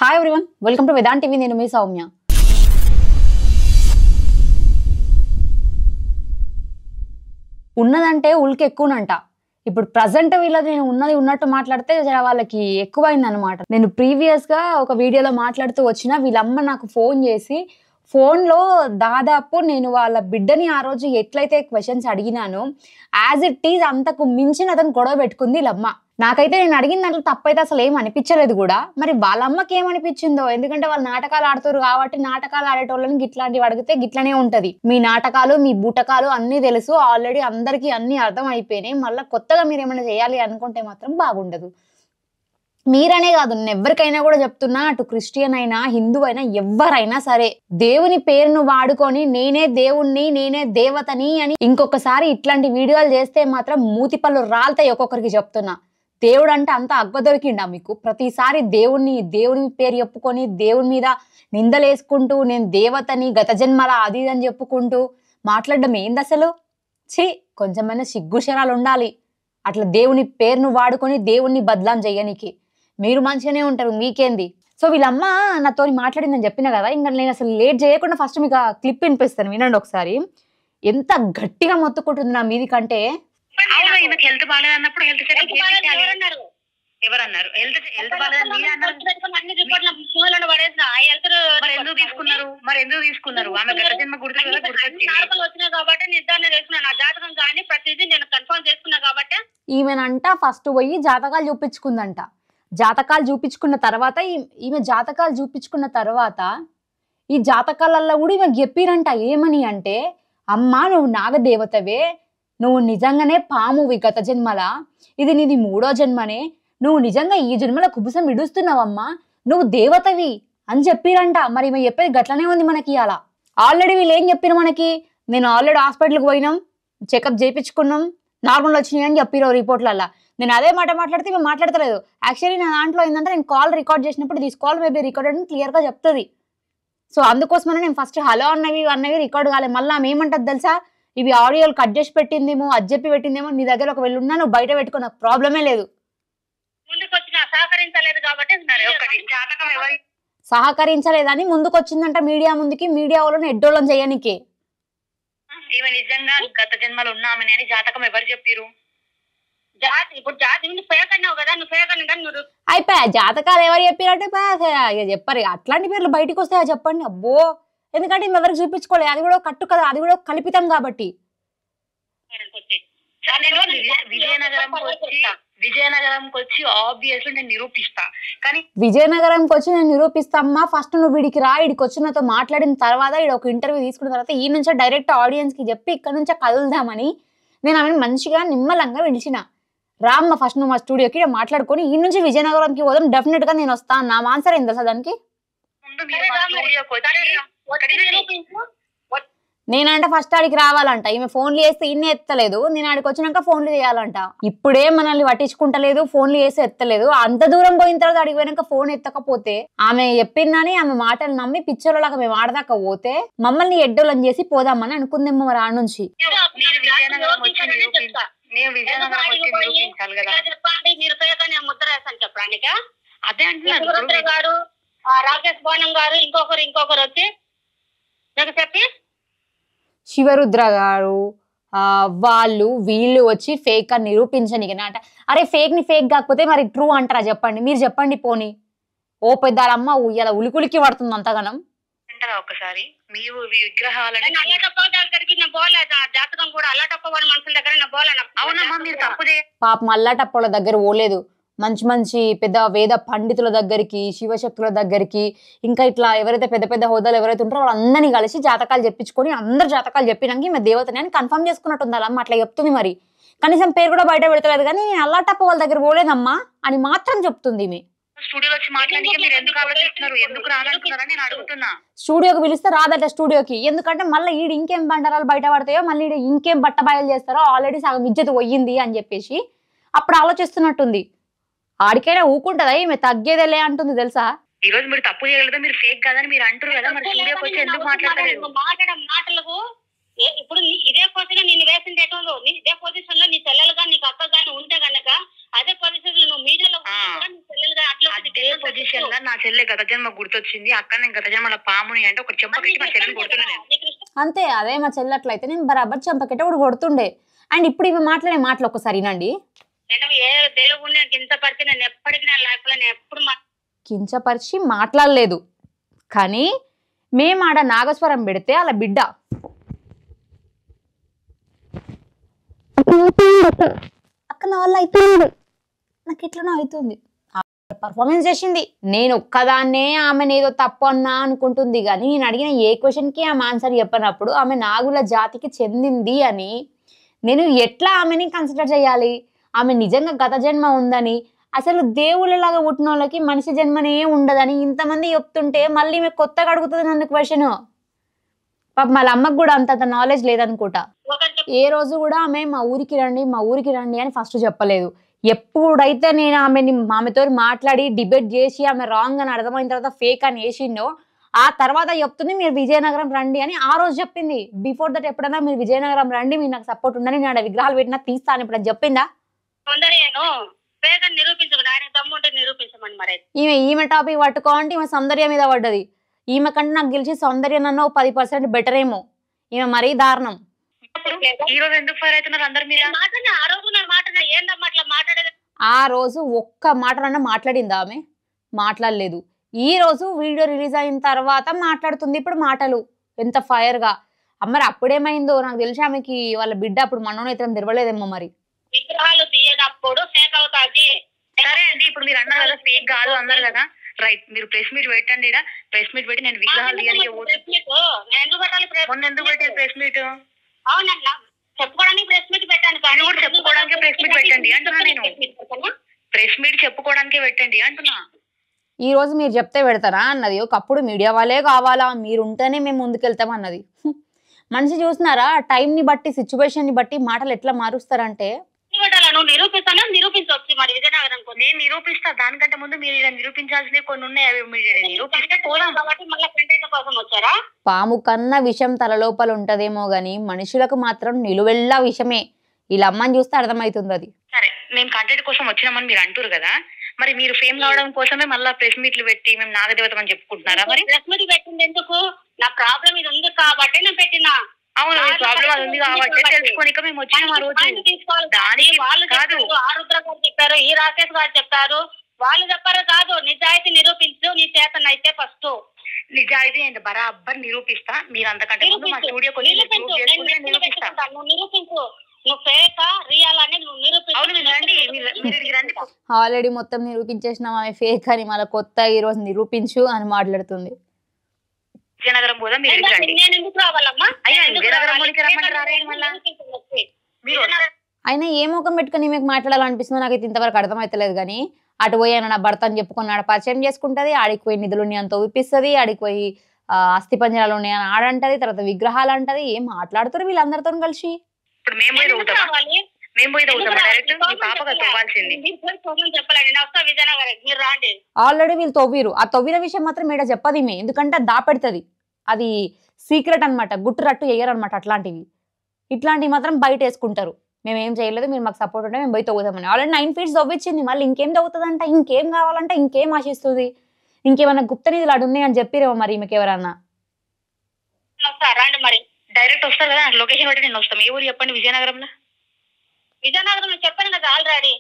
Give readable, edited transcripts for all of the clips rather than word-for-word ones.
Hi everyone, welcome to Vedant TV. నేను మీ సౌమ్య. ఉన్నదంటే ఉల్కి ఎక్కువనంట. ఇప్పుడు ప్రజెంట్ వీళ్ళది నేను ఉన్నది ఉన్నట్టు మాట్లాడితే వాళ్ళకి ఎక్కువైంది అనమాట. నేను ప్రీవియస్ గా ఒక వీడియోలో మాట్లాడుతూ వచ్చిన వీళ్ళమ్మ నాకు ఫోన్ చేసి ఫోన్లో దాదాపు నేను వాళ్ళ బిడ్డని ఆ రోజు ఎట్లయితే క్వశ్చన్స్ అడిగినానో యాజ్ ఇట్ ఈజ్ అంతకు మించిన అతను గొడవ పెట్టుకుంది వీళ్ళమ్మ. నాకైతే నేను అడిగిన దాంట్లో తప్పైతే అసలు ఏం అనిపించలేదు కూడా. మరి వాళ్ళ అమ్మకి ఏమనిపించిందో, ఎందుకంటే వాళ్ళు నాటకాలు ఆడుతారు కాబట్టి నాటకాలు ఆడేటోళ్ళని గిట్లాంటివి అడిగితే గిట్లనే ఉంటది. మీ నాటకాలు మీ బూటకాలు అన్ని తెలుసు, ఆల్రెడీ అందరికీ అన్ని అర్థం అయిపోయినాయి, మళ్ళీ కొత్తగా మీరు ఏమైనా చేయాలి అనుకుంటే మాత్రం బాగుండదు. మీరనే కాదు, నేను ఎవరికైనా కూడా చెప్తున్నా, అటు క్రిస్టియన్ అయినా హిందూ అయినా ఎవరైనా సరే, దేవుని పేరును వాడుకొని నేనే దేవుణ్ణి నేనే దేవతని అని ఇంకొకసారి ఇట్లాంటి వీడియోలు చేస్తే మాత్రం మూతిపళ్ళు రాలుతాయి. ఒక్కొక్కరికి చెప్తున్నా, దేవుడు అంటే అంత అగ్గ దొరికిండా మీకు? ప్రతిసారి దేవుని పేరు చెప్పుకొని దేవుని మీద నిందలేసుకుంటూ నేను దేవతని గత జన్మల అది అని చెప్పుకుంటూ మాట్లాడడం ఏంది అసలు? ఛీ, కొంచెమైనా సిగ్గుశరాలు ఉండాలి. అట్లా దేవుని పేరును వాడుకొని దేవుణ్ణి బదలాం చెయ్యనికి. మీరు మంచిగానే ఉంటారు, మీకేంది? సో వీళ్ళమ్మ నాతో మాట్లాడిందని చెప్పిన కదా, ఇంకా నేను అసలు లేట్ చేయకుండా ఫస్ట్ మీకు ఆ క్లిప్ వినిపిస్తాను, వినండి ఒకసారి. ఎంత గట్టిగా మొత్తుకుంటుంది నా మీది కంటే. హెల్త్ బాగాలేదు అన్నప్పుడు హెల్త్ చెకప్ ఎవరన్నారు? హెల్త్ బాగాలేదు ఎందుకు తీసుకున్నారు? ఆమె గత జన్మ వచ్చినా కాబట్టి నిర్ధారణ చేసుకున్నా. నా జాతకం కానీ ప్రతిదీ నేను కన్ఫర్మ్ చేసుకున్నా కాబట్టి. ఈమెనంట ఫస్ట్ పోయి జాతకాలు చూపించుకుందంట. జాతకాలు చూపించుకున్న తర్వాత ఈమె జాతకాలు చూపించుకున్న తర్వాత ఈ జాతకాలలో కూడా ఈమె చెప్పిరంట ఏమని అంటే, అమ్మా నువ్వు నాగదేవతవే, నువ్వు నిజంగానే పామువి గత జన్మల, ఇది నీది 3వ జన్మనే, నువ్వు నిజంగా ఈ జన్మల కుబుసం విడుస్తున్నావమ్మా, నువ్వు దేవతవి అని చెప్పిరంట. మరి ఈమె చెప్పేది గట్లనే ఉంది మనకి. అలా ఆల్రెడీ వీళ్ళు ఏం చెప్పిన మనకి, నేను ఆల్రెడీ హాస్పిటల్కి పోయినాం, చెకప్ చేయించుకున్నాం, నార్మల్ వచ్చినాయి అని చెప్పిరో రిపోర్ట్లల్లో. నేను అదే మాట మాట్లాడితే మేము మాట్లాడతలేదు. యాక్చువల్లీ నా దాంట్లో ఏంటంటే నేను కాల్ రికార్డ్ చేసినప్పుడు దిస్ కాల్ మేబీ రికార్డెడ్ అని క్లియర్గా చెప్తుంది. సో అందుకోసమనే నేను ఫస్ట్ హలో అన్నవి రికార్డ్ కాలేదు. మళ్ళీ ఆమె ఏమంటది తెలుసా, ఇవి ఆడియోలు కట్ చేసి పెట్టిందేమో, అది చెప్పి పెట్టిందేమో, నీ దగ్గర ఒకవేళ ఉన్నా నువ్వు బయట పెట్టుకో, నాకు ప్రాబ్లమే లేదు. సహకరించలేదని ముందుకు వచ్చిందంట మీడియా ముందుకి, మీడియా వాళ్ళని ఎడ్డోళ్ళని చేయనికే. ఈమె నిజంగా గత జన్మలు ఉన్నామని అని జాతకం ఎవరు చెప్పారు? అయిపోయా జాతకాలు ఎవరు చెప్పారంటే చెప్పారు. అట్లాంటి పేర్లు బయటకు వస్తాయా చెప్పండి? అబ్బో, ఎందుకంటే మేము ఎవరికి చూపించుకోలేదు, అది కూడా కట్టు కదా, అది కూడా కల్పితం కాబట్టి. విజయనగరంకి వచ్చి ఆబ్వియస్లీ నేను నిరూపిస్తా. కానీ విజయనగరంకి వచ్చి నేను నిరూపిస్తామ్మా. ఫస్ట్ నువ్వు వీడికి రా, వీడికి వచ్చి నాతో మాట్లాడిన తర్వాత, వీడు ఒక ఇంటర్వ్యూ తీసుకున్న తర్వాత ఈ నుంచే డైరెక్ట్ ఆడియన్స్ కి చెప్పి ఇక్కడ నుంచే కదులుదామని నేను ఆమెను మంచిగా నిమ్మలంగా పిలిచిన. రామ్మ ఫస్ట్ నువ్వు మా స్టూడియోకి మాట్లాడుకొని ఈ నుంచి విజయనగరంకి పోదాం, డెఫినెట్ గా నేను వస్తాను. నా ఆన్సర్ ఏంది తెలుసా దానికి? నేనంటే ఫస్ట్ ఆడికి రావాలంట. ఈమె ఫోన్లు చేస్తే ఇన్నే ఎత్తలేదు, నేను ఆడికి వచ్చినాక ఫోన్లు చేయాలంట. ఇప్పుడే మనల్ని పట్టించుకుంటలేదు, ఫోన్లు చేస్తే ఎత్తలేదు. అంత దూరం పోయిన తర్వాత అడిగి పోయినాక ఫోన్ ఎత్తకపోతే ఆమె చెప్పిందని ఆమె మాటలు నమ్మి పిచ్చోళ్ళలాగా మేము ఆడదాకా పోతే మమ్మల్ని ఎడ్డోళ్ళని చేసి పోదామని అనుకుందేమో మరి ఆ నుంచి. అదే అంటున్నాడు రాకేష్ బోనం గారు, ఇంకొకరు వచ్చి చెప్పి శివరుద్ర గారు వీళ్ళు వచ్చి ఫేక్ అని నిరూపించని నాట. అరే ఫేక్ ని ఫేక్ కాకపోతే మరి ట్రూ అంటారా చెప్పండి? మీరు చెప్పండి పోనీ. ఓ పెద్దాలమ్మ ఇలా ఉలికులికి పడుతుంది అంతగానం. ఒకసారి మీ విగ్రహాలని పాపం అల్లాటప్పల దగ్గర పోలేదు, మంచి మంచి పెద్ద వేద పండితుల దగ్గరికి, శివశక్తుల దగ్గరికి, ఇంకా ఇట్లా ఎవరైతే పెద్ద పెద్ద హోదాలు ఎవరైతే ఉంటారో వాళ్ళందరినీ కలిసి జాతకాలు చెప్పించుకొని అందరు జాతకాలు చెప్పినాక ఈమె దేవతని అని కన్ఫర్మ్ చేసుకున్నట్టుంది. అలా అట్లా చెప్తుంది. మరి కనీసం పేరు కూడా బయట పెడతలేదు, కానీ నేను అల్లాటప్ప వాళ్ళ దగ్గర పోలేదమ్మా అని మాత్రం చెప్తుంది. ఈమె స్టూడియోకి వచ్చి మాట్లాడితే మీరు ఎందుకు ఆలోచిస్తున్నారు? ఎందుకు రాదంటున్నారని నేను అడుగుతున్నా. స్టూడియోకి పిలిస్తే రాదట స్టూడియోకి, ఎందుకంటే మళ్ళీ ఈడు ఇంకేం బండరాలు బయట పడతాయో, మళ్ళీ ఈడు ఇంకేం బట్టబయలు చేస్తారో, ఆల్రెడీ సగం ఇజ్జత్ పోయింది అని చెప్పేసి అప్పుడు ఆలోచిస్తున్నట్టుంది. ఆడికైనా ఊకుంటదా ఈమె తగ్గేదేలే అంటుంది తెలుసా. ఈ రోజు మీరు తప్పు చేయగలదా, మీరు ఫేక్ కాదని మీరు అంటారు కదా, మరి స్టూడియోకి వచ్చి ఎందుకు మాట్లాడలేదు? మాటలకు ఇప్పుడు ఇదే పొజిషన్ నేను వేసింది ఎటు, ఇదే పొజిషన్ లో నీ చెల్లెలుగా నీకు అక్క గాని ఉంటే గనక అదే పరిస్థితులు నువ్వు మీడియాలో అదే పొజిషన్ లో నా చెల్లె గత జన్మ గుర్తొచ్చింది, అక్క నేను గత జన్మల పాముని అంటే ఒక చెంప పెట్టి మా చెల్లెని కొడుతున్నాను. అంతే, అదే మా చెల్లెట్లయితే నేను బరాబర్ చంపకెట్ట కూడా కొడుతుండే. అండ్ ఇప్పుడు ఇవి మాట్లాడే మాటలు ఒకసారి వినండి. నేను ఏ దేవుడిని కించపరిచి నేను ఎప్పటికీ నా లైఫ్ లో నేను ఎప్పుడు కించపరిచి మాట్లాడలేదు, కానీ మేము ఆడ నాగస్వరం పెడితే అలా బిడ్డ అక్క నా వల్ల అవుతుంది, నాకు ఎట్లనో అవుతుంది పర్ఫార్మెన్స్ చేసింది. నేను ఒక్కదాన్నే ఆమెను ఏదో తప్పు అన్నా అనుకుంటుంది, కానీ నేను అడిగిన ఏ క్వశ్చన్కి ఆమె ఆన్సర్ చెప్పినప్పుడు ఆమె నాగుల జాతికి చెందింది అని నేను ఎట్లా ఆమెని కన్సిడర్ చేయాలి? ఆమె నిజంగా గత జన్మ ఉందని, అసలు దేవుళ్ళలాగా పుట్టిన వాళ్ళకి మనిషి జన్మనే ఉండదని ఇంతమంది చెప్తుంటే మళ్ళీ మీకు కొత్తగా అడుగుతుంది నన్ను క్వశ్చన్. పాప వాళ్ళ అమ్మకు కూడా అంత నాలెడ్జ్ లేదనుకుంటా. ఏ రోజు కూడా ఆమె మా ఊరికి రండి అని ఫస్ట్ చెప్పలేదు. ఎప్పుడైతే నేను ఆమెతో మాట్లాడి డిబేట్ చేసి ఆమె రాంగ్ అని అర్థమైన తర్వాత ఫేక్ అని వేసిండో ఆ తర్వాత చెప్తుంది మీరు విజయనగరం రండి అని ఆ రోజు చెప్పింది. బిఫోర్ దట్ ఎప్పుడైనా మీరు విజయనగరం రండి, మీరు నాకు సపోర్ట్ ఉండని, నేను ఆడ విగ్రహాలు పెట్టినా తీస్తాను ఇప్పుడు చెప్పిందా? ఈమె టాపిక్ పట్టుకోండి, ఈమె సౌందర్యం మీద పడ్డది. ఈమె కంటే నాకు గెలిచి సౌందర్యం అన్న 10% బెటర్ ఏమో, ఈమె మరీ దారుణం. ఆ రోజు ఒక్క మాటలన్నా మాట్లాడిందా ఆమె? మాట్లాడలేదు. ఈ రోజు వీడియో రిలీజ్ అయిన తర్వాత మాట్లాడుతుంది ఇప్పుడు మాటలు ఎంత ఫైర్ గా. మరి అప్పుడేమైందో నాకు తెలిసి ఆమెకి వాళ్ళ బిడ్డ అప్పుడు మనోనేత్రం తెరవలేదేమో మరి. విగ్రహాలు తీయనప్పుడు ఫేక్ అవుతాది. సరే అండి, ఇప్పుడు మీరు అన్నారు కదా ఫేక్ కాదు అన్నారు కదా, రైట్. మీరు ప్రెస్ మీట్ పెట్టండి, ప్రెస్ మీట్ పెట్టి నేను విగ్రహాలు తీయాలి ఎందుకు పెట్టారు ప్రెస్ మీట్? అవునన్నా చెప్పుకోవడానికి ప్రెస్ మీట్ పెట్టాను, కానీ కూడా చెప్పుకోవడానికి ప్రెస్ మీట్ పెట్టండి అంటున్నా. నేను ప్రెస్ మీట్ చెప్పుకోవడానికే పెట్టండి అంటున్నా. ఈ రోజు మీరు చెప్తే పెడతారా అన్నది. ఒకప్పుడు మీడియా వాళ్ళే కావాలా, మీరు ఉంటేనే మేము ముందుకెళ్తాం అన్నది. మనిషి చూస్తున్నారా టైంని బట్టి సిచ్యువేషన్ ని బట్టి మాటలు ఎట్లా మారుస్తారంటే. నిరూపించవచ్చు మరి విజయనగరం నేను నిరూపిస్తా. దానికంటే ముందు మీరు నిరూపించాల్సినవి కొన్ని ఉన్నాయి, అవి నిరూపిస్తే పోదాం. కాబట్టి మళ్ళీ కంటెంట్ కోసం వచ్చారా? పాము కన్నా విషం తలలోపల ఉంటదేమో గాని మనుషులకు మాత్రం నిలువెల్లా విషమే. ఇలా అమ్మని చూస్తే అర్థమవుతుంది అది. సరే, మేము కంటెంట్ కోసం వచ్చినామని మీరు అంటారు కదా, మరి మీరు ఫేమ్ కావడం కోసమే మళ్ళీ ప్రెస్ మీట్లు పెట్టి మేము నాగదేవతం అని చెప్పుకుంటున్నారా? మరి ప్రెస్ మీట్ పెట్టింది ఎందుకు? నా ప్రాబ్లం ఇది ఉంది కాబట్టి నేను పెట్టినా. అవును, ప్రాబ్లం అది ఉంది కాబట్టి తెలుసుకోనిక మేము వచ్చినాం ఆ రోజు. దానికి వాళ్ళు కాదు, ఆరుద్ర గారు చెప్పారు, ఈ రాకేష్ గారు చెప్పారు, వాళ్ళు చెప్పారు కాదు. నిజాయితీ నిరూపించు, నీ చేతనైతే ఫస్ట్ నిజాయితీ ఏంటి బరాబర్ నిరూపిస్తా. మీరు అంతకంటే ముందు మా స్టూడియోకి వచ్చి నిరూపిస్తా. నువ్వు నిరూపించు, నువ్వు ఫేక్ రియల్ అనేది నువ్వు నిరూపించు. ఆల్రెడీ మొత్తం నిరూపించేసినాం ఆమె ఫేక్ అని, మళ్ళీ కొత్త ఈ రోజు నిరూపించు అని మాట్లాడుతుంది. విజయనగరం పోదా మీరు? నేను ఎందుకు రావాలమ్మా? అయినా ఏ ముఖం పెట్టుకుని మీకు మాట్లాడాలనిపిస్తుందో నాకైతే ఇంతవరకు అర్థమవుతలేదు. కానీ అటు పోయి ఆయన నా భర్త అని చెప్పుకుని ఆడ పరిచయం చేసుకుంటది, ఆడికి పోయి నిధులు అంత ఊపిస్తుంది, ఆడికి పోయి అస్థి పంజరాలు ఉన్నాయని ఆడంటది, తర్వాత విగ్రహాలు అంటది. ఏం మాట్లాడుతారు వీళ్ళందరితో కలిసి? ఆల్రెడీ వీళ్ళు తవ్విరు. ఆ తవ్విన విషయం మాత్రం మేడ చెప్పది మే, ఎందుకంటే దాపెడుతుంది. అది సీక్రెట్ అనమాట, గుట్టు రట్టు వేయరనమాట. ఇట్లాంటివి మాత్రం బయట వేసుకుంటారు. మేము ఏం చేయలేదు, మీరు మాకు సపోర్ట్ ఉంటే మేము పోయి తవ్వుతామని. ఆల్రెడీ 9 feet తవ్విచ్చింది, మళ్ళీ ఇంకేం తవ్వుతుందంట, ఇంకేం కావాలంటే ఇంకేం ఆశిస్తుంది, ఇంకేమన్నా గుప్త నిధులు అడు ఉన్నాయని చెప్పిరేమో మరి మీకు ఎవరన్నా. మరి డైరెక్ట్ వస్తారు కదా, లొకేషన్ బట్టి నేను వస్తాం. ఏ ఊరు చెప్పండి? విజయనగరంలో. విజయనగరం చెప్పాను కదా ఆల్రెడీ.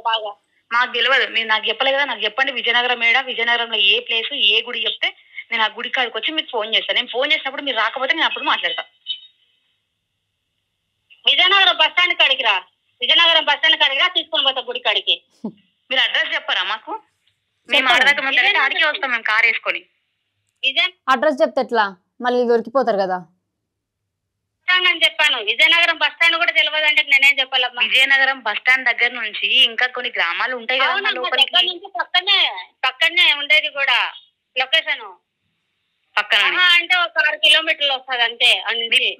బాగా మాకు తెలియదు, మీరు నాకు చెప్పలేదు కదా. నాకు చెప్పండి విజయనగరం ఏడా, విజయనగరంలో ఏ ప్లేస్, ఏ గుడి చెప్తే నేను ఆ గుడి కాడికి వచ్చి మీకు ఫోన్ చేస్తాను. నేను ఫోన్ చేసినప్పుడు మీరు రాకపోతే నేను అప్పుడు మాట్లాడతాను. విజయనగరం బస్ స్టాండ్ కాడికి రా, విజయనగరం బస్ స్టాండ్ కాడికి రా, తీసుకొని పోతా గుడి కాడికి. మీరు అడ్రస్ చెప్పారా మాకు? మేము ఆడికి వస్తాం, మేము కార్ వేసుకొని. అడ్రస్ చెప్తే ఎట్లా, మళ్ళీ దొరికిపోతారు కదా అని చెప్పాను. విజయనగరం బస్ స్టాండ్ కూడా తెలియదు అంటే నేనేం చెప్పాలమ్మా? విజయనగరం బస్ స్టాండ్ దగ్గర నుంచి ఇంకా కొన్ని గ్రామాలు ఉంటాయి కదా, పక్కనే ఉండేది కూడా లొకేషన్ పక్కన అంటే ఒక 6 kilometers వస్తుంది అంతే.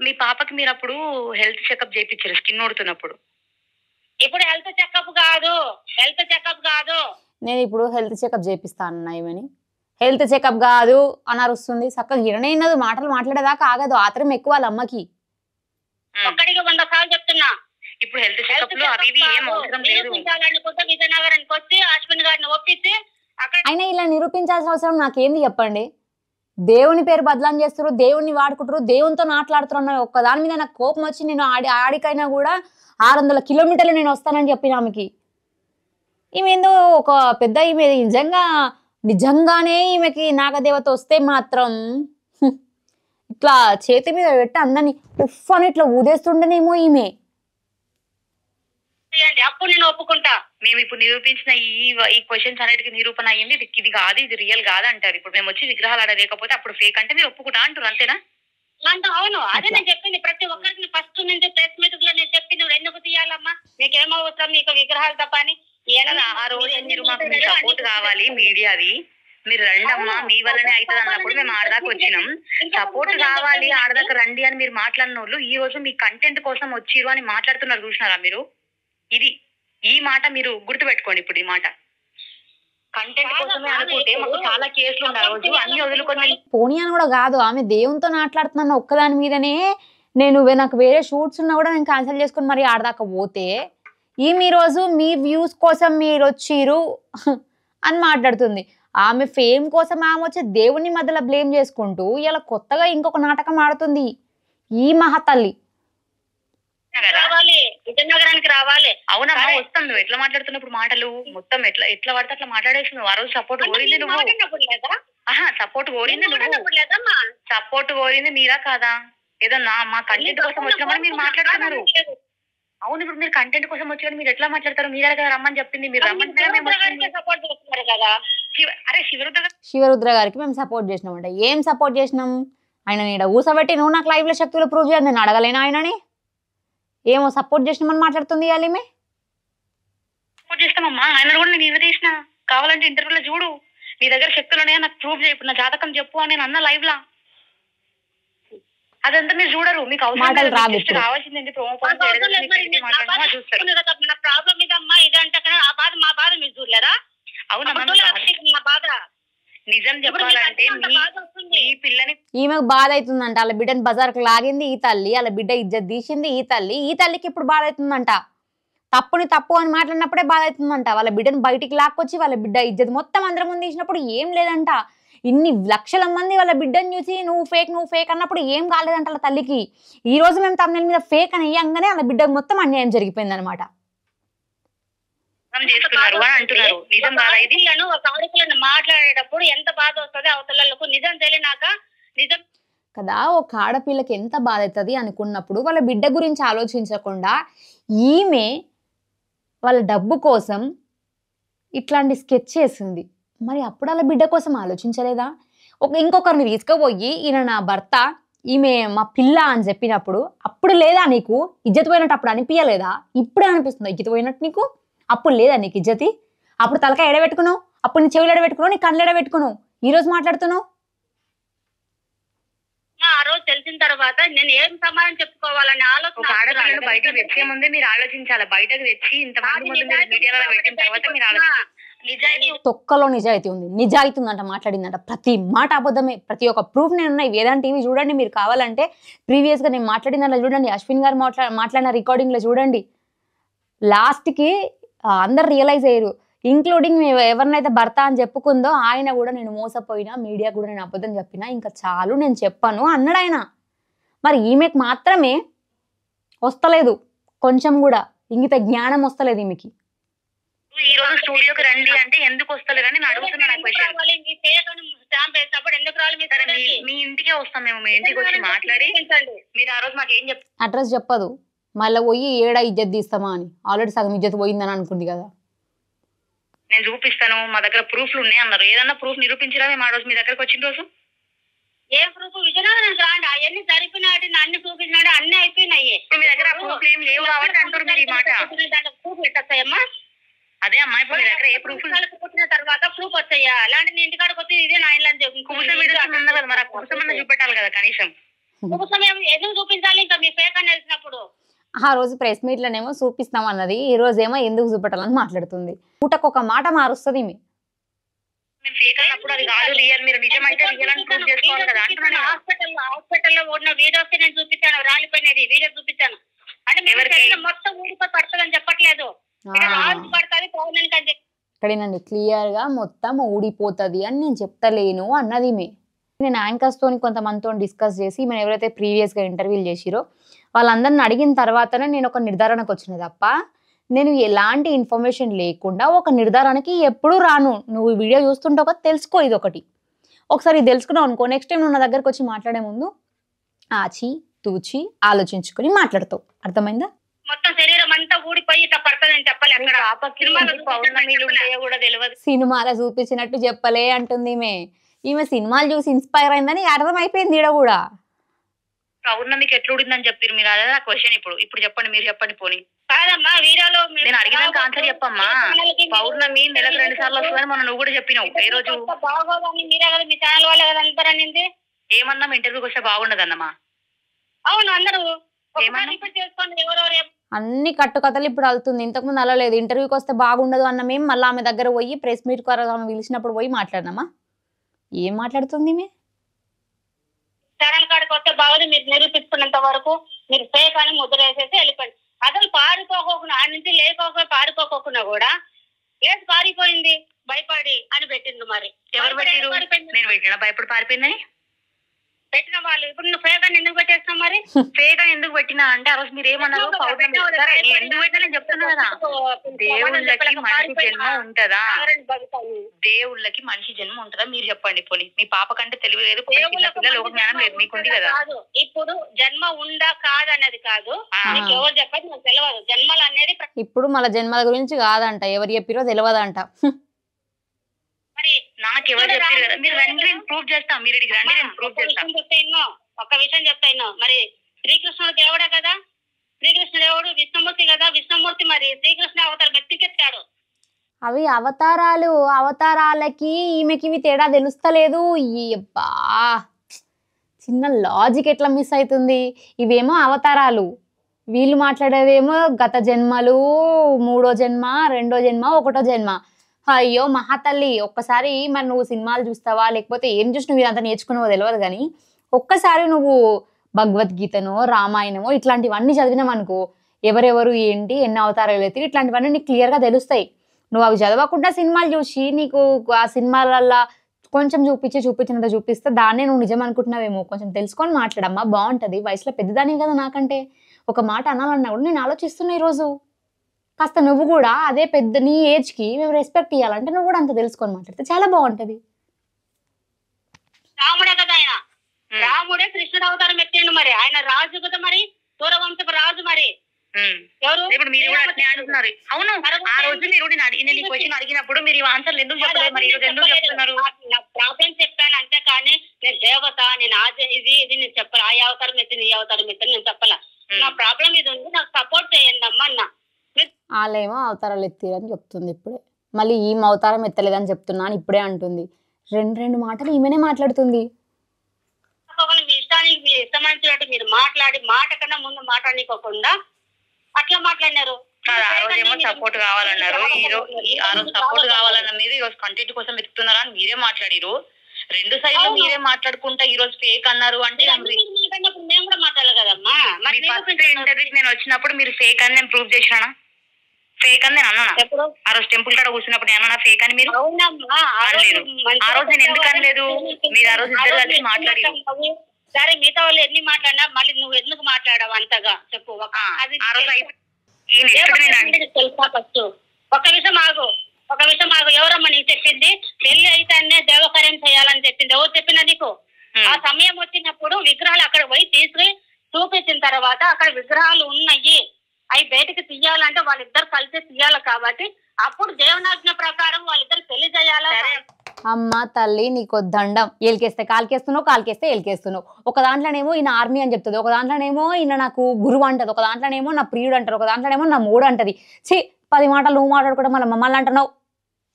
మీ పాపకి మీరు అప్పుడు హెల్త్ చెకప్ చేయించారు స్కిన్ ఊడుతున్నప్పుడు. ఇప్పుడు హెల్త్ చెకప్ కాదు, నేను ఇప్పుడు హెల్త్ చెకప్ చేపిస్తాను ఏమని. హెల్త్ చెకప్ కాదు అని అరుస్తుంది. చక్కగా గిరణైనది, మాటలు మాట్లాడేదాకా ఆగదు. ఆత్రం ఎక్కువ వాళ్ళ అమ్మకి. ఒక్కడికి 100 సార్లు చెప్తున్నా. ఇప్పుడు హెల్త్ చెకప్ లు అవి ఏం అవసరం లేదు. విజయనగరానికి వచ్చి అశ్విన్ గారిని ఒప్పించి అక్కడ అయినా ఇలా నిరూపించాల్సిన అవసరం నాకేంది చెప్పండి. దేవుని పేరు బదలాం చేస్తారు, దేవుణ్ణి వాడుకుంటారు, దేవునితో మాట్లాడుతున్నారు. ఒక్క దాని మీద నాకు కోపం వచ్చి నేను ఆడికైనా కూడా 600 కిలోమీటర్లు నేను వస్తానని చెప్పిన ఆమెకి. ఈమె ఏందో ఒక పెద్ద ఈమె నిజంగానే ఈమెకి నాగదేవత వస్తే మాత్రం ఇట్లా చేతి మీద పెట్టి అందరినీ ఉఫ్ అని ఇట్లా ఊదేస్తుండేనేమో ఈమె. అప్పుడు నేను ఒప్పుకుంటా. మేము ఇప్పుడు నిరూపించిన ఈ క్వశ్చన్స్ అన్నిటికీ నిరూపణ అయ్యింది, ఇది కాదు, ఇది రియల్ కాదు అంటారు. ఇప్పుడు మేము వచ్చి విగ్రహాలు ఆడలేకపోతే అప్పుడు ఫేక్ అంటే మీరు ఒప్పుకుంటా అంటారు, అంతేనా? అవును, అదే నేను చెప్పింది. ప్రతి ఒక్కరికి ఫస్ట్ నుంచి ప్రెస్ మీట్ లో నేను చెప్పి నువ్వు ఎందుకు తీయాలమ్మా, మీకేమవసరం, నీకు విగ్రహాలు తప్ప అని. ఆ రోజు మీరు మాకు సపోర్ట్ కావాలి మీడియాది, మీరు రండమ్మా మీ వల్లనే అవుతుంది అన్నప్పుడు మేము ఆడదాకా వచ్చినాం. సపోర్ట్ కావాలి ఆడదాకా రండి అని మీరు మాట్లాడిన వాళ్ళు ఈ రోజు మీ కంటెంట్ కోసం వచ్చిరు అని మాట్లాడుతున్నారు, చూసినారా మీరు? ఈ మాట మీరు గుర్తు పెట్టుకోండి. ఇప్పుడు ఈ మాట కంటెంట్ కోసమే అనుకుంటే మాకు చాలా కేసులు ఉన్నాయి, రోజు అన్ని వదులుకొని పోనీ అని కూడా కాదు, ఆమె దేవునితో మాట్లాడుతున్నాను ఒక్కదాని మీదనే. నాకు వేరే షూట్స్ ఉన్నా కూడా నేను క్యాన్సిల్ చేసుకుని మరి ఆడదాకా పోతే ఈ రోజు మీ వ్యూస్ కోసం మీరు వచ్చిరు అని మాట్లాడుతుంది. ఆమె ఫేమ్ కోసం ఆమె వచ్చి దేవుని మధ్యలో బ్లేమ్ చేసుకుంటూ ఇలా కొత్తగా ఇంకొక నాటకం ఆడుతుంది ఈ మహాతల్లి. విజయనగరానికి రావాలి. అవునమ్మా వస్తాం. నువ్వు ఎట్లా మాట్లాడుతున్నప్పుడు మాటలు మొత్తం ఎట్లా పడితే అట్లా మాట్లాడేసి నువ్వు ఆ రోజు సపోర్ట్ కోరింది నువ్వు. సపోర్ట్ కోరింది నువ్వు, సపోర్ట్ కోరింది మీరా కాదా? ఏదో మా కంటెంట్ కోసం వచ్చినామని మీరు మాట్లాడుతున్నారు. అవును, ఇప్పుడు మీరు కంటెంట్ కోసం వచ్చారు, మీరు ఎట్లా మాట్లాడతారు? మీరే కదా రమ్మని చెప్పింది, మీరు రమ్మని సపోర్ట్ చేస్తున్నారు కదా. అరే శివరుద్ర గారికి మేము సపోర్ట్ చేసినామంట. ఏం సపోర్ట్ చేసినాం? ఆయన నీడ ఊసబెట్టి నువ్వు నాకు లైవ్ లో శక్తులు ప్రూవ్ చేయాలి, నేను అడగలేను ఆయనని. ఏమో సపోర్ట్ చేసినామని మాట్లాడుతుంది ఇవాళ ఈమె. సపోర్ట్ చేస్తామమ్మా, ఆయన కూడా నేను ఇవి తీసిన, కావాలంటే ఇంటర్వ్యూలో చూడు, నీ దగ్గర శక్తులు ఉన్నాయా నాకు ప్రూవ్ చేయప్పుడు నా జాతకం చెప్పు అని నేను అన్న లైవ్ లా. అదంతా మీరు చూడరు, మీకు అవసరం కావాల్సింది ప్రాబ్లం ఇదమ్మా ఇదంటే ఆ బాధ మా బాధ మీరు చూడలేరా? అవునమ్మా బాధ నిజం చెప్పాలంటే మీ పిల్లని ఈమెకు బాధ అవుతుందంట. వాళ్ళ బిడ్డని బజార్కు లాగింది ఈ తల్లి, వాళ్ళ బిడ్డ ఇజ్జత్ తీసింది ఈ తల్లికి ఇప్పుడు బాధ అవుతుందంట. తప్పుని తప్పు అని మాట్లాడినప్పుడే బాధ అవుతుందంట. వాళ్ళ బిడ్డను బయటికి లాక్కొచ్చి వాళ్ళ బిడ్డ ఇజ్జత్ మొత్తం అందరి ముందు తీసినప్పుడు ఏం లేదంట. ఇన్ని లక్షల మంది వాళ్ళ బిడ్డను చూసి నువ్వు ఫేక్ అన్నప్పుడు ఏం కాలేదంట వాళ్ళ తల్లికి. ఈ రోజు మేము తమిళ మీద ఫేక్ అని అయ్యంగానే వాళ్ళ బిడ్డకు మొత్తం అన్యాయం జరిగిపోయింది అనమాట. మాట్లాడేటప్పుడు ఎంత బాధ వస్తుంది అవతలకు, నిజం తెలియనాక నిజం కదా. ఒక ఆడపిల్లకి ఎంత బాధ అవుతుంది అనుకున్నప్పుడు వాళ్ళ బిడ్డ గురించి ఆలోచించకుండా ఈమె వాళ్ళ డబ్బు కోసం ఇట్లాంటి స్కెచ్ చేసింది. మరి అప్పుడు వాళ్ళ బిడ్డ కోసం ఆలోచించలేదా? ఇంకొకరిని తీసుకుపోయి ఈయన నా భర్త, ఈమె మా పిల్ల అని చెప్పినప్పుడు అప్పుడు లేదా నీకు ఇజ్జత్ పోయినట్టు? అప్పుడు అనిపించలేదా? ఇప్పుడే అనిపిస్తుంది ఇజ్జత్ పోయినట్టు నీకు? అప్పుడు లేదా నీకు ఇజ్జతి? అప్పుడు తలకాయ ఎడబెట్టుకున్నావు, అప్పుడు నీ చెవులు ఎడబెట్టుకున్నావు, నీ కళ్ళు ఎడబెట్టుకున్నావు, ఈ రోజు మాట్లాడుతున్నావు. ఆ రోజు తెలిసిన తర్వాత నేను ఏం సమాధానం చెప్పుకోవాలని ఆలోచన బయటకు వచ్చే ముందే మీరు ఆలోచించాలి. బయటకు వచ్చి ఇంతమంది మీడియాలో పెట్టిన తర్వాత మీరు తొక్కలో నిజాయితీ ఉంది, నిజాయితీ ఉందంట, మాట్లాడిందంట. ప్రతి మాట అబద్ధమే, ప్రతి ఒక్క ప్రూఫ్ నేను ఉన్నాయి. వేదాంత టీవీ చూడండి, మీరు కావాలంటే ప్రీవియస్గా నేను మాట్లాడిన చూడండి, అశ్విన్ గారు మాట్లాడిన రికార్డింగ్లో చూడండి. లాస్ట్కి అందరు రియలైజ్ అయ్యారు, ఇంక్లూడింగ్ ఎవరినైతే భర్త అని చెప్పుకుందో ఆయన కూడా నేను మోసపోయినా, మీడియా కూడా నేను అబద్ధం చెప్పినా, ఇంకా చాలు నేను చెప్పను అన్నాడు ఆయన. మరి ఈమెకు మాత్రమే వస్తలేదు, కొంచెం కూడా ఇంగిత జ్ఞానం వస్తలేదు ఈమెకి. ఈ రోజు స్టూడియోకి రండి అంటే ఎందుకు వస్తలేరు అని అడుగుతున్నాను. మీ ఇంటికే వస్తాం మేము, మీ ఇంటికి వచ్చి మాట్లాడి మీరు ఆ రోజు మాకు ఏం చెప్తారు? అడ్రస్ చెప్పదు, మళ్ళీ పోయి ఏడా ఇజ్జత్ తీస్తామా అని. ఆల్రెడీ సగం ఇజ్జత్ పోయిందని అనుకుంది కదా. నేను చూపిస్తాను, మా దగ్గర ప్రూఫ్లు ఉన్నాయి అన్నారు. ఏదన్నా ప్రూఫ్ నిరూపించరా మేము ఆ రోజు మీ దగ్గరకు వచ్చిన రోజు? ఏ ప్రూఫ్? విజయనగరం రాండి, అవన్నీ జరిపినాడు, అన్ని చూపించినాడు, అన్ని అయిపోయినాయి. మీ దగ్గర ప్రూఫ్ ఏం లేవు కాబట్టి అంటారు మీరు ఈ మాట. ప్రూఫ్ పెట్టాయమ్మా? అదే అమ్మా, ఇప్పుడు మీ దగ్గర ఏ ప్రూఫ్ పుట్టిన తర్వాత ప్రూఫ్ వచ్చాయా? అలాంటి నీ ఇంటికాడికి వచ్చి ఇదే నా ఇల్లు అని కుబుసం ఉంది కదా, మరి ఆ కుబుసమన్నా చూపెట్టాలి కదా కనీసం. కుబుసం ఎందుకు చూపించాలి ఇంకా మీ ఫేక్ అని తెలిసినప్పుడు? ఆ రోజు ప్రెస్ మీట్లోనేమో చూపిస్తాం అన్నది, ఈ రోజు ఏమో ఎందుకు చూపెట్టాలని మాట్లాడుతుంది. పూటకు ఒక మాట మారుస్తుంది. హాస్పిటల్లో ఉన్న వీడియోస్ నేను చూపించాను, రాలిపోయినది వీడియో చూపించాను. అంటే మొత్తం ఊడిపోయి పడుతుందని చెప్పట్లేదు, పడుతుంది పౌర్ణమికి అని చెప్పి ఇక్కడేనండి క్లియర్ గా మొత్తం ఊడిపోతుంది అని నేను చెప్తలేను అన్నది నేను యాంకర్స్ తోని కొంతమందితో డిస్కస్ చేసి మేము ఎవరైతే ప్రీవియస్ గా ఇంటర్వ్యూలు చేసిరో వాళ్ళందరిని అడిగిన తర్వాతనే నేను ఒక నిర్ధారణకు వచ్చిన తప్ప నేను ఎలాంటి ఇన్ఫర్మేషన్ లేకుండా ఒక నిర్ధారణకి ఎప్పుడూ రాను. నువ్వు వీడియో చూస్తుంటే ఒక తెలుసుకో, ఇది ఒకసారి తెలుసుకున్నావు అనుకో, నెక్స్ట్ టైం నువ్వు నా దగ్గరకు వచ్చి మాట్లాడే ముందు ఆచి తూచి ఆలోచించుకొని మాట్లాడతావు. అర్థమైందా? మొత్తం శరీరం అంతా ఊడిపోయి ఇట్లా పడుతుందని చెప్పాలి. సినిమాలో చూపించినట్టు చెప్పలే అంటుంది ఈమె సినిమాలు చూసి ఇన్స్పైర్ అయిందని అర్థమైపోయింది. ఈడ కూడా పౌర్ణమికి ఎట్లా ఊడిందని చెప్పారు మీరు, అదే క్వశ్చన్. ఇప్పుడు చెప్పండి, మీరు చెప్పండి. పోనీ కాదమ్మా, వీడియోలో నేను అడిగినాక ఆన్సర్ చెప్పమ్మా. పౌర్ణమి నెలకు 2 సార్లు వస్తుందని మనం నువ్వు కూడా చెప్పినావు. ఏ రోజు బాగోదని మీరే కదా, మీ ఛానల్ వాళ్ళే కదా అంటారనింది. ఏమన్నా ఇంటర్వ్యూకి వస్తే బాగుండదన్నమా? అవును అందరూ చేసుకోండి. ఎవరెవరు అన్ని కట్టుకథలు ఇప్పుడు వెళ్తుంది, ఇంతకుముందు అలా లేదు. ఇంటర్వ్యూకి వస్తే బాగుండదు అన్న మేము మళ్ళీ ఆమె దగ్గర పోయి ప్రెస్ మీట్ ఆమె పిలిచినప్పుడు పోయి మాట్లాడినామా? ఏం మాట్లాడుతుంది ఛానల్ కాడికి వస్తే బాగుంది, మీరు నిరూపించుకున్నంత వరకు మీరు ఫేక్ అని ముద్ర వేసేసి వెళ్ళిపోయింది. అసలు పారిపోకుండా ఆ నుంచి పారిపోకుండా కూడా లేదు పారిపోయింది భయపడి అని పెట్టింది. మరి ఎవరు పెట్టిరు? నేను పెట్టినా భయపడి పారిపోయిందని పెట్టిన వాళ్ళు. ఇప్పుడు నువ్వు ఫేక్ అని ఎందుకు పెట్టేస్తున్నావు? మరి ఫేక్ అని ఎందుకు పెట్టినా అంటే ఆ రోజు మీరు ఏమన్నారు? ఎందుకు పెట్టినా చెప్తున్నా కదా, దేవుళ్ళకి మనిషి జన్మ ఉంటదా? దేవుళ్ళకి మనిషి జన్మ ఉంటదా? మీరు చెప్పండి. పోనీ మీ పాప కంటే తెలివి లేదు, లోక జ్ఞానం లేదు, మీకుంది కదా. ఇప్పుడు జన్మ ఉందా కాదన్నది కాదు, ఎవరు చెప్పండి నాకు తెలియదు. జన్మలు అనేది ఇప్పుడు మళ్ళీ జన్మల గురించి కాదంట, ఎవరు చెప్పిరో తెలియదంట. మరి నాకు ఎవరు చెప్పారు కదా, మీరు రండి నేను ప్రూవ్ చేస్తాం, మీరు ఇక్కడికి రండి నేను ప్రూవ్ చేస్తాను. ఒక్క విషయం చెప్తాను. మరి శ్రీకృష్ణుడు దేవుడే కదా, శ్రీకృష్ణ దేవుడు విష్ణుమూర్తి కదా, విష్ణుమూర్తి మరి శ్రీకృష్ణ అవతారం ఎత్తికెత్తాడు. అవి అవతారాలకి ఈమెకి ఇవి తేడా తెలుస్తలేదు. బా చిన్న లాజిక్ ఎట్లా మిస్ అవుతుంది. ఇవేమో అవతారాలు, వీళ్ళు మాట్లాడేవేమో గత జన్మలు, 3వ జన్మ, 2వ జన్మ, 1వ జన్మ. అయ్యో మహాతల్లి, ఒక్కసారి మరి నువ్వు సినిమాలు చూస్తావా లేకపోతే ఏం చూసి నువ్వు ఇదంతా నేర్చుకున్నావో తెలియదు కానీ ఒక్కసారి నువ్వు భగవద్గీతనో రామాయణమో ఇట్లాంటివన్నీ చదివినావు అనుకో, ఎవరెవరు ఏంటి ఎన్ని అవతారాలు ఎత్తి ఇట్లాంటివన్నీ నీకు క్లియర్గా తెలుస్తాయి. నువ్వు అవి చదవకుండా సినిమాలు చూసి నీకు ఆ సినిమాలల్లో కొంచెం చూపించినంత చూపిస్తే దాన్నే నువ్వు నిజం అనుకుంటున్నావేమో. కొంచెం తెలుసుకొని మాట్లాడమ్మా, బాగుంటుంది. వయసులో పెద్దదాని కదా నాకంటే, ఒక మాట అనాలన్నా కూడా నేను ఆలోచిస్తున్నా ఈరోజు. కాస్త నువ్వు కూడా అదే పెద్ద నీ ఏజ్కి మేము రెస్పెక్ట్ ఇవ్వాలంటే నువ్వు కూడా అంత తెలుసుకొని మాట్లాడితే చాలా బాగుంటది. రాముడే కదా ఆయన, రాముడే కృష్ణుడు అవతారం ఎత్తిండు. మరి ఆయన రాజు కదా, మరి సూర్యవంశపు రాజు. మరి ఇప్పుడు మీరు కూడా అట్నే అంటున్నారు. అవును, ఆ రోజు మీరు నేను ఈ క్వశ్చన్ అడిగినప్పుడు మీరు ఈ ఆన్సర్లు ఎందుకు చెప్పలేదు? మరి ఈరోజు ఎందుకు చెప్తున్నారు? నా ప్రాబ్లం చెప్పాను అంతే, కానీ నేను దేవత, నేను ఇది నేను చెప్పాలి. ఆ అవతారం ఎత్తింది, ఈ అవతారం ఎత్తింది నేను చెప్పాల. నా ప్రాబ్లం ఇది ఉంది, నాకు సపోర్ట్ చేయండి అమ్మా అన్న. వాళ్ళేమో అవతారాలు ఎత్తిరని చెప్తుంది ఇప్పుడే, మళ్ళీ ఈమె అవతారం ఎత్తలేదని చెప్తున్నాను ఇప్పుడే అంటుంది. రెండు మాటలు ఈమెనే మాట్లాడుతుంది. మీ ఇష్టానికి మీరు ఇష్టమైనట్టు మీరు మాట్లాడి మాట కన్నా ముందు మాట్లాడుకోకుండా అట్లా మాట్లాడినారు. ఆ రోజేమో సపోర్ట్ కావాలన్నారు, ఆ రోజు సపోర్ట్ కావాలన్న మీరు ఈరోజు కంటెంట్ కోసం వెతుకుతున్నారా అని మీరే మాట్లాడిరు. 2 సైడ్లు మీరే మాట్లాడుకుంటా ఈ రోజు ఫేక్ అన్నారు అంటే మేము కూడా మాట్లాడాలి కదమ్మా. మరి ఇంటర్వ్యూకి నేను వచ్చినప్పుడు మీరు ఫేక్ అని నేను ప్రూవ్ చేసినా? ఫేక్ అని నేను అన్నా ఆ రోజు టెంపుల్ కాడ కూర్చున్నప్పుడు నేను అన్నా ఫేక్ అని? మీరు అనలేదు. ఆ రోజు నేను ఎందుకు అనలేదు? మీరు ఆ రోజు ఇద్దరు కలిసి మాట్లాడి సరే మిగతా వాళ్ళు ఎన్ని మాట్లాడినా మళ్ళీ నువ్వు ఎందుకు మాట్లాడావు అంతగా చెప్పు. తెలుసా ఫస్ట్ ఒక విషయం ఆగు ఎవరమ్మా నీకు చెప్పింది? పెళ్లి అయితే దేవకార్యం చేయాలని చెప్పింది. ఎవరు చెప్పినా నీకు? ఆ సమయం వచ్చినప్పుడు విగ్రహాలు అక్కడ పోయి తీసుకుని చూపించిన తర్వాత అక్కడ విగ్రహాలు ఉన్నాయి, అవి బయటకు తీయాలంటే వాళ్ళిద్దరు కలిసి తీయాలి. కాబట్టి అప్పుడు దేవనాజ్ఞ ప్రకారం వాళ్ళిద్దరు పెళ్లి చేయాలి. అమ్మ తల్లి నీకు దండం. ఏలికేస్తే కాలికేస్తున్నావు, కాలికేస్తే ఏలికేస్తున్నావు. ఒక దాంట్లోనేమో ఈయన ఆర్మీ అని చెప్తుంది, ఒక దాంట్లోనేమో ఈయన నాకు గురువు అంటది, ఒక దాంట్లోనేమో నా ప్రియుడు అంటారు, ఒక దాంట్లోనేమో నా మూడు అంటది. 10 మాటలు నువ్వు మాట్లాడుకోవడం మళ్ళీ మమ్మల్ని అంటున్నావు.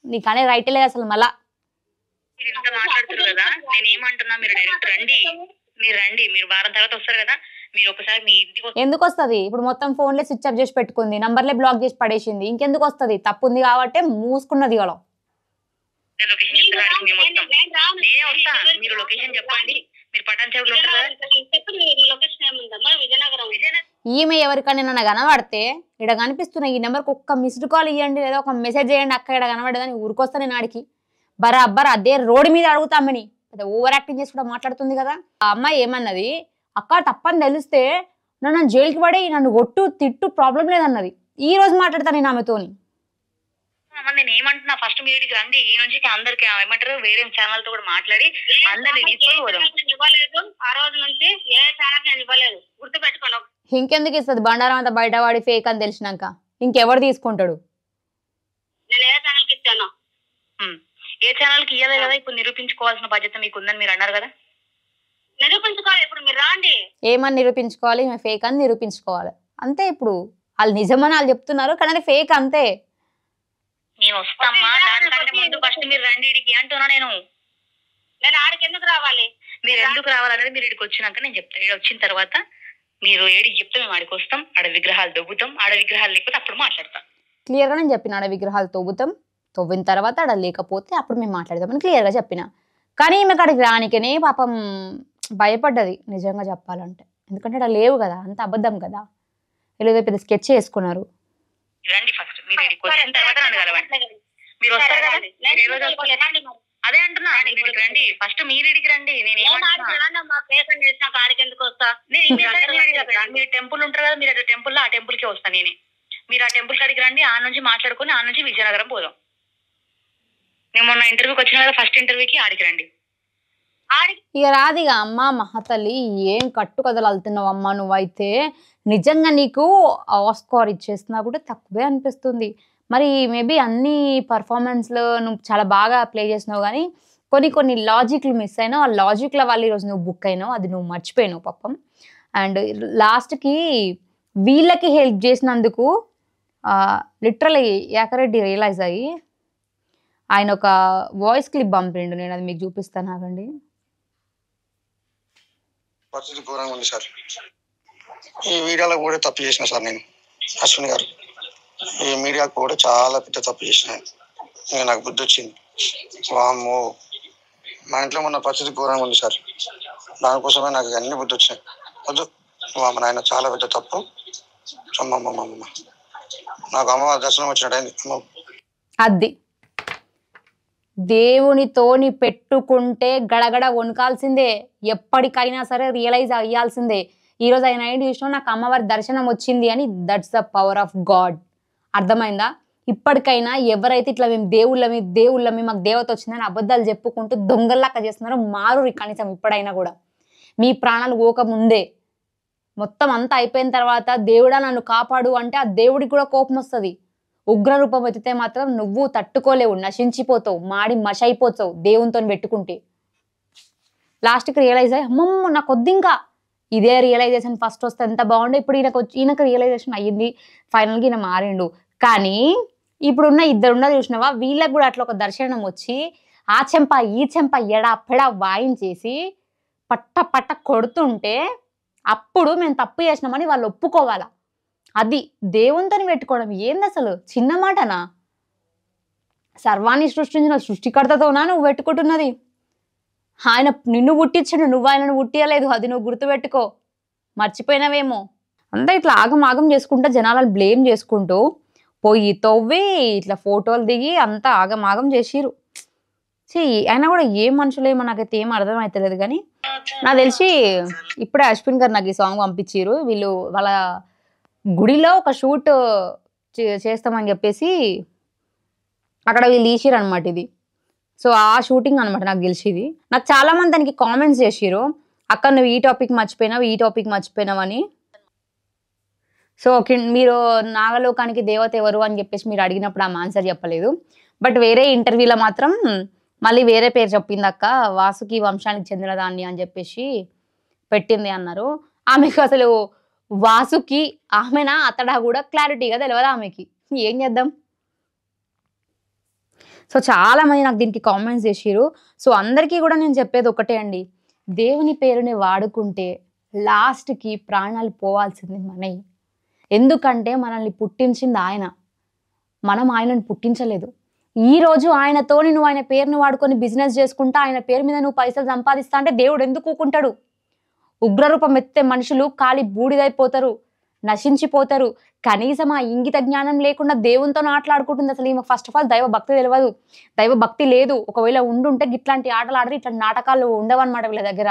నీకు అనే రైట్ లేదు అసలు. మళ్ళా మాట్లాడుతున్నారు కదా, నేను ఏమంటున్నా, మీరు డైరెక్ట్ రండి, మీరు వారం తర్వాత వస్తారు కదా, మీరు ఒకసారి మీ ఇంటికి. ఎందుకు వస్తుంది? ఇప్పుడు మొత్తం ఫోన్లే స్విచ్ ఆఫ్ చేసి పెట్టుకుంది, నంబర్లే బ్లాక్ చేసి పడేసింది, ఇంకెందుకు వస్తుంది? తప్పు ఉంది కాబట్టి మూసుకున్నది కదా. మీరు లొకేషన్ చెప్పండి, మీరు పటాన్ చెరువులో ఉంటారు కదా. ఈమె ఎవరికైనా కనబడితే ఇక్కడ కనిపిస్తున్న ఈ నెంబర్కి ఒక్క మిస్డ్ కాల్ ఇవ్వండి లేదా ఒక మెసేజ్ చేయండి అక్క ఇక్కడ కనబడదని ఊరికొస్తా నేను ఆడికి బరాబర్ అదే రోడ్డు మీద అడుగుతామని ఓవర్ యాక్టింగ్ చేసి కూడా మాట్లాడుతుంది కదా. ఆ అమ్మాయి ఏమన్నది, అక్క తప్పని తెలిస్తే నన్ను జైలుకి పడి నన్ను కొట్టు తిట్టు ప్రాబ్లం లేదన్నది. ఈ రోజు మాట్లాడతాను నేను ఆమెతోని. నేను ఏమంటున్నా, ఫస్ట్ మీడికి రండి, ఈ నుంచి అందరికి ఏమంటారు వేరే ఛానల్ తో కూడా మాట్లాడి అందరినీ ఇవ్వలేదు. ఆ రోజు నుంచి ఏ ఛానల్ నేను ఇవ్వలేదు, గుర్తు పెట్టుకోను. ఇంకెందుకు ఇస్తుంది బండారం అంతా బయటవాడి ఫేక్ అని తెలిసినాక ఇంకెవరు తీసుకుంటాడు? నేను ఏ ఛానల్ కి ఇచ్చాను? ఏ ఛానల్ కి ఇవ్వలేదు కదా. ఇప్పుడు నిరూపించుకోవాల్సిన బాధ్యత మీకు ఉందని మీరు అన్నారు కదా. నిరూపించుకోవాలి. ఇప్పుడు మీరు రాండి. ఏమని నిరూపించుకోవాలి? ఫేక్ అని నిరూపించుకోవాలి అంతే. ఇప్పుడు వాళ్ళు నిజమని వాళ్ళు చెప్తున్నారు కానీ అది ఫేక్ అంతే. నేను వస్తామ్మా, దానికంటే ముందు ఫస్ట్ మీరు రండి ఇడికి అంటున్నా. నేను ఆడికి ఎందుకు రావాలి? మీరు ఎందుకు రావాలనేది మీరు ఇడికి వచ్చినాక నేను చెప్తాను. ఇక్కడ వచ్చిన తర్వాత మీరు ఏడికి చెప్తే మేము ఆడికి వస్తాం, ఆడ విగ్రహాలు దొబ్బుతాం, ఆడ విగ్రహాలు లేకపోతే అప్పుడు మాట్లాడతాం. క్లియర్గా నేను చెప్పిన ఆడ విగ్రహాలు తవ్వుతాం, తవ్విన తర్వాత ఆడ లేకపోతే అప్పుడు మేము మాట్లాడతామని క్లియర్గా చెప్పిన. కానీ ఈమె అక్కడికి రానికనే పాపం భయపడ్డది నిజంగా చెప్పాలంటే. ఎందుకంటే అక్కడ లేవు కదా, అంత అబద్ధం కదా. ఏదో పెద్ద స్కెచ్ చేసుకున్నారు. రండి ఫస్ట్ మీరు ఇక్కడికి వచ్చిన తర్వాత నన్ను కలవండి. మీరు వస్తారు కదా, అదే అంటున్నా. రండి ఫస్ట్ మీరు ఇడికి రండి. నేను మీరు టెంపుల్ ఉంటారు కదా, మీరు టెంపుల్ లో ఆ టెంపుల్ కి వస్తాను నేనే. మీరు ఆ టెంపుల్ కాడికి రండి, ఆ నుంచి మాట్లాడుకుని ఆ నుంచి విజయనగరం పోదాం. నేను మొన్న ఇంటర్వ్యూకి వచ్చిన కదా, ఫస్ట్ ఇంటర్వ్యూకి ఆడికి రండి. ఇక రాదిగా అమ్మ మహతల్లి, ఏం కట్టు కథలు వెళ్తున్నావు అమ్మ నువ్వైతే. నిజంగా నీకు ఆస్కార్ ఇచ్చేస్తున్నా కూడా తక్కువే అనిపిస్తుంది. మరి మేబీ అన్ని పర్ఫార్మెన్స్లో నువ్వు చాలా బాగా ప్లే చేసినావు కానీ కొన్ని లాజిక్లు మిస్ అయినావు. ఆ లాజిక్ల వల్ల ఈరోజు నువ్వు బుక్ అయినావు, అది నువ్వు మర్చిపోయినావు పాపం. అండ్ లాస్ట్కి వీళ్ళకి హెల్ప్ చేసినందుకు లిటరలీ యాకరెడ్డి రియలైజ్ అయ్యి ఆయన ఒక వాయిస్ క్లిప్ పంపిండు. నేను అది మీకు చూపిస్తాను ఆగండి. పరిస్థితి ఘోరంగా ఉంది సార్. ఈ మీడియాలో కూడా తప్పు చేసిన సార్ నేను, అశ్విని గారు. ఈ మీడియాకు కూడా చాలా పెద్ద తప్పు చేసిన. ఇంకా నాకు బుద్ధి వచ్చింది. వామ్మో, మా ఇంట్లో ఉన్న పరిస్థితి ఘోరంగా ఉంది సార్. దానికోసమే నాకు అన్ని బుద్ధి వచ్చినాయి. వద్దు వామ్మ నాయన, చాలా పెద్ద తప్పు. అమ్మమ్మమ్మ, నాకు అమ్మవారి దర్శనం వచ్చినట్టయింది. అది దేవునితోని పెట్టుకుంటే గడగడ వణుకాల్సిందే, ఎప్పటికైనా సరే రియలైజ్ అయ్యాల్సిందే. ఈరోజు ఆయన నైట్ చూసినా నాకు అమ్మవారి దర్శనం వచ్చింది అని, that's the power of God. అర్థమైందా? ఇప్పటికైనా ఎవరైతే ఇట్లా మేము దేవుళ్ళమి మాకు దేవత వచ్చిందని అబద్ధాలు చెప్పుకుంటూ దొంగల్లాగా చేస్తున్నారో మారు కనీసం ఇప్పుడైనా కూడా. మీ ప్రాణాలు పోకముందే మొత్తం అంతా అయిపోయిన తర్వాత దేవుడా నన్ను కాపాడు అంటే ఆ దేవుడికి కూడా కోపం వస్తుంది. ఉగ్ర రూపం ఎత్తితే మాత్రం నువ్వు తట్టుకోలేవు, నశించిపోతావు, మాడి మషైపోతావు దేవునితో పెట్టుకుంటే. లాస్ట్కి రియలైజ్ అయ్యి అమ్మమ్మ నాకు వద్దు ఇంకా, ఇదే రియలైజేషన్ ఫస్ట్ వస్తే ఎంత బాగుండే. ఇప్పుడు ఈయనకు రియలైజేషన్ అయ్యింది, ఫైనల్గా ఈయన మారిండు. కానీ ఇప్పుడున్న ఇద్దరున్న చూసినావా, వీళ్ళకి కూడా అట్లా ఒక దర్శనం వచ్చి ఆ చెంప ఈ చెంప ఎడా పెడా వాయించేసి పట్ట కొడుతుంటే అప్పుడు మేము తప్పు చేసినామని వాళ్ళు ఒప్పుకోవాలా. అది దేవునితో పెట్టుకోవడం ఏంది అసలు, చిన్న మాటనా? సర్వాన్ని సృష్టించిన సృష్టికర్తతోనా నువ్వు పెట్టుకుంటున్నది? ఆయన నిన్ను పుట్టించడు, నువ్వు ఆయనను పుట్టియలేదు, అది నువ్వు గుర్తుపెట్టుకో. మర్చిపోయినావేమో. అంతా ఇట్లా ఆగం చేసుకుంటూ జనాలను బ్లేమ్ చేసుకుంటూ పోయి తవ్వి ఇట్లా ఫోటోలు దిగి అంతా ఆగం చేసిరు. అయినా కూడా ఏం మనుషులేమో నాకైతే ఏం అర్థం అవుతలేదు. కానీ నాకు తెలిసి ఇప్పుడే అశ్విన్ గారు నాకు ఈ సాంగ్ పంపించారు. వీళ్ళు వాళ్ళ గుడిలో ఒక షూట్ చేస్తామని చెప్పేసి అక్కడ వీళ్ళు తీసిరు అనమాట ఇది. సో ఆ షూటింగ్ అనమాట నాకు తెలిసింది. నాకు చాలా మంది దానికి కామెంట్స్ చేసిరు, అక్కడ నువ్వు ఈ టాపిక్ మర్చిపోయినావు అని. సో మీరు నాగలోకానికి దేవత ఎవరు అని చెప్పేసి మీరు అడిగినప్పుడు ఆమె ఆన్సర్ చెప్పలేదు. బట్ వేరే ఇంటర్వ్యూలో మాత్రం మళ్ళీ వేరే పేరు చెప్పింది, అక్క వాసుకి వంశానికి చెందినదాన్ని అని చెప్పేసి పెట్టింది అన్నారు. ఆమెకు అసలు వాసుకి ఆమెనా అతడా కూడా క్లారిటీగా తెలియదు ఆమెకి. ఏం చేద్దాం? సో చాలా మంది నాకు దీనికి కామెంట్స్ చేసిరు. సో అందరికీ కూడా నేను చెప్పేది ఒకటే అండి, దేవుని పేరుని వాడుకుంటే లాస్ట్కి ప్రాణాలు పోవాల్సింది మనవి. ఎందుకంటే మనల్ని పుట్టించింది ఆయన, మనం ఆయనను పుట్టించలేదు. ఈరోజు ఆయనతోని నువ్వు ఆయన పేరుని వాడుకొని బిజినెస్ చేసుకుంటా, ఆయన పేరు మీద నువ్వు పైసలు సంపాదిస్తా అంటే దేవుడు ఎందుకు ఊకుంటాడు? ఉగ్రరూపం ఎత్తే మనుషులు ఖాళీ బూడిదైపోతారు. నశించిపోతారు. కనీసం ఆ ఇంగిత జ్ఞానం లేకుండా దేవునితో ఆటలాడుకుంటుంది. అసలు ఈమె ఫస్ట్ ఆఫ్ ఆల్ దైవ భక్తి తెలియదు, దైవ భక్తి లేదు. ఒకవేళ ఉండుంటే ఇట్లాంటి ఆటలు ఆడరు, ఇట్లాంటి నాటకాలు ఉండవన్నమాట వీళ్ళ దగ్గర.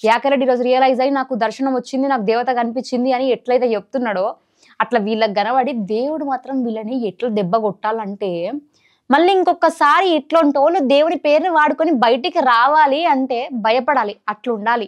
యాకరెడ్డి ఈరోజు రియలైజ్ అయ్యి నాకు దర్శనం వచ్చింది, నాకు దేవత కనిపించింది అని ఎట్లయితే చెప్తున్నాడో అట్లా వీళ్ళకి గనబడి దేవుడు మాత్రం వీళ్ళని ఎట్లా దెబ్బ కొట్టాలంటే, మళ్ళీ ఇంకొకసారి ఇట్లాంటి వాళ్ళు దేవుడి పేరుని వాడుకొని బయటికి రావాలి అంటే భయపడాలి, అట్లా ఉండాలి.